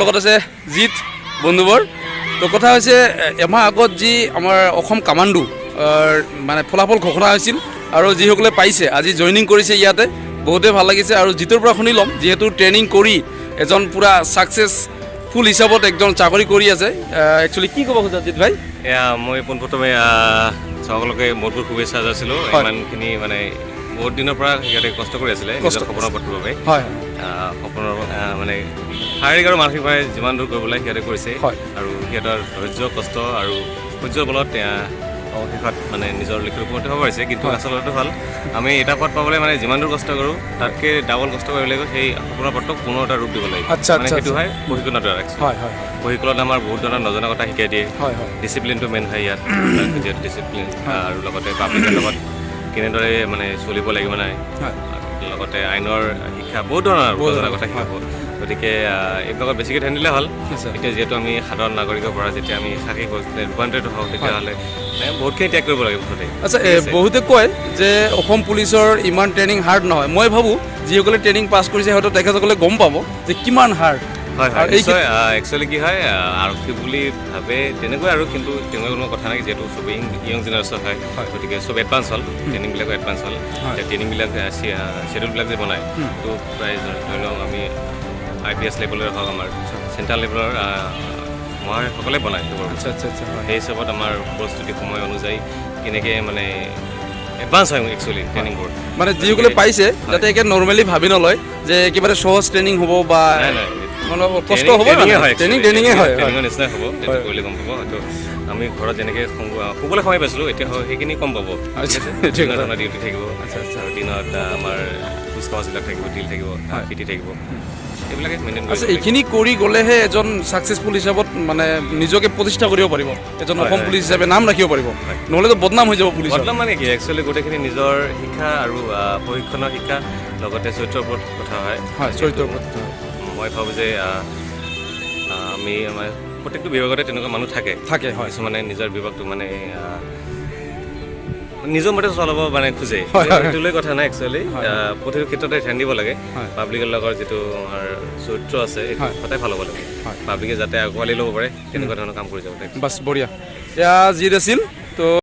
লগত আছে জিত বন্ধুবৰ। তো কথা হৈছে এমাহ আগত যি আমাৰ অসম কামাণ্ডো মানে ফলাফল ঘোষণা হৈছিল আৰু যিসকলে পাইছে আজি জইনিং কৰিছে ইয়াতে বহুতে ভাল লাগিছে। আৰু জিতৰ পৰা শুনি ল'ম, যিহেতু ট্ৰেইনিং কৰি এজন পূৰা ছাকচেছফুল হিচাপত একজন চাকৰি কৰি আছে। একচুৱেলি কি ক'ব খোজা জিত ভাই? এয়া মই পোনপ্ৰথমে সকলোকে বহুত বহুত শুভেচ্ছা যাচিলোঁ। ইমানখিনি মানে বহুত দিনৰ পৰা সিহঁতে কষ্ট কৰি আছিলে নিজৰ সপোনৰ পথটোৰ বাবে। সপোনৰ মানে শাৰীৰিক আৰু মানসিকভাৱে যিমান দূৰ কৰিবলৈ সিহঁতে কৰিছে আৰু সিহঁতৰ ধৈৰ্য কষ্ট আৰু সূৰ্যৰ বলত শেষত মানে নিজৰ লক্ষ্যত উপনীত হ'ব পাৰিছে। কিন্তু আচলতে হ'ল আমি এটা পথ পাবলৈ মানে যিমান দূৰ কষ্ট কৰোঁ তাতকৈ ডাবল কষ্ট কৰিব লাগিব, সেই সপোনৰ পথটোক কোনো এটা ৰূপ দিব লাগিব। মানে সেইটো হয় প্ৰশিক্ষণৰ দ্বাৰা। প্ৰশিক্ষণত আমাৰ বহুত ধৰণৰ নজনা কথা শিকাই দিয়ে। ডিচিপ্লিনটো মেইন হয় ইয়াত, যিহেতু ডিচিপ্লিন আৰু লগতে পাব্লিকৰ লগত কেনেদৰে মানে চলিব লাগিব নাই, লগতে আইনৰ শিক্ষা বহুত ধৰণৰ নজনা কথা শিকাব। গতিকে এইবিলাকত বেছিকৈ ধ্যান দিলে হ'ল। এতিয়া যিহেতু আমি সাধাৰণ নাগৰিকৰ পৰা যেতিয়া আমি সাক্ষী ৰূপান্তৰিত হওঁ তেতিয়াহ'লে বহুতখিনি ত্যাগ কৰিব লাগে মুঠতে। আচ্ছা, বহুতে কয় যে অসম পুলিচৰ ইমান ট্ৰেইনিং হাৰ্ড নহয়। মই ভাবোঁ যিসকলে ট্ৰেইনিং পাছ কৰিছে হয়তো তেখেতসকলে গম পাব যে কিমান হাৰ্ড। হয় হয়, নিশ্চয়। একচুৱেলি কি হয়, আৰক্ষী বুলি ভাবে তেনেকৈ আৰু, কিন্তু তেনেকুৱা কোনো কথা নাই। যিহেতু চবেই য়ং জেনেৰেশ্যন হয়, গতিকে চব এডভান্স হ'ল, ট্ৰেইনিংবিলাকো এডভান্স হ'ল। এতিয়া ট্ৰেইনিংবিলাক শ্বেডিউলবিলাক যে বনায়, তো প্ৰায় ধৰি লওক আমি IPS লেভেলৰ হওক, আমাৰ চেণ্ট্ৰেল লেভেলৰ মহাসকলে বনায়। সেই হিচাপত আমাৰ প্ৰস্তুতি সময় অনুযায়ী কেনেকৈ মানে এডভান্স হয় একচুৱেলি ট্ৰেইনিংবোৰ। মানে যিসকলে পাইছে যাতে একে নৰ্মেলি ভাবি নলয় যে একেবাৰে সহজ ট্ৰেইনিং হ'ব বা কষ্ট হ'ব। ট্ৰেইনিঙে হয়, ট্ৰেইনিঙৰ নিচিনাই হ'ব। কৰিলে গম পাব। হয়তো আমি ঘৰত যেনেকৈ শুবলৈ সময় পাইছিলোঁ, এতিয়া সেইখিনি কম পাব। দিনত ডিউটি থাকিব, আৰু দিনত আমাৰ কুচকাৱাজবিলাক থাকিব, ডিল থাকিব, পিটি থাকিব, এইবিলাকে মেইনটেইন কৰিব। এইখিনি কৰি গ'লেহে এজন ছাকচেছফুল হিচাপত মানে নিজকে প্ৰতিষ্ঠা কৰিব পাৰিব, এজন অসম পুলিচ হিচাপে নাম ৰাখিব পাৰিব। নহ'লেতো বদনাম হৈ যাব পুলিচ। বদনাম মানে কি, একচুৱেলি গোটেইখিনি নিজৰ শিক্ষা আৰু প্ৰশিক্ষণৰ শিক্ষা, লগতে চৰিত্ৰৰ ওপৰত কথা হয়। চৰিত্ৰৰ ওপৰত মই ভাবোঁ যে আমি আমাৰ প্ৰত্যেকটো বিভাগতে তেনেকুৱা মানুহ থাকে। কিছুমানে নিজৰ বিভাগটো মানে নিজৰ মতে চলাব মানে খোজে, সেইটোলৈ কথা নাই। একচুৱেলি প্ৰতিটো ক্ষেত্ৰতে ধ্যান দিব লাগে। পাব্লিকৰ লগত যিটো আমাৰ চৰিত্ৰ আছে সেইটো সদায় ভাল হ'ব লাগে। পাব্লিকে যাতে আঁকোৱালি ল'ব পাৰে তেনেকুৱা ধৰণৰ কাম কৰি যাব লাগে। বাছ বঢ়িয়া। এয়া জিত আছিল। তো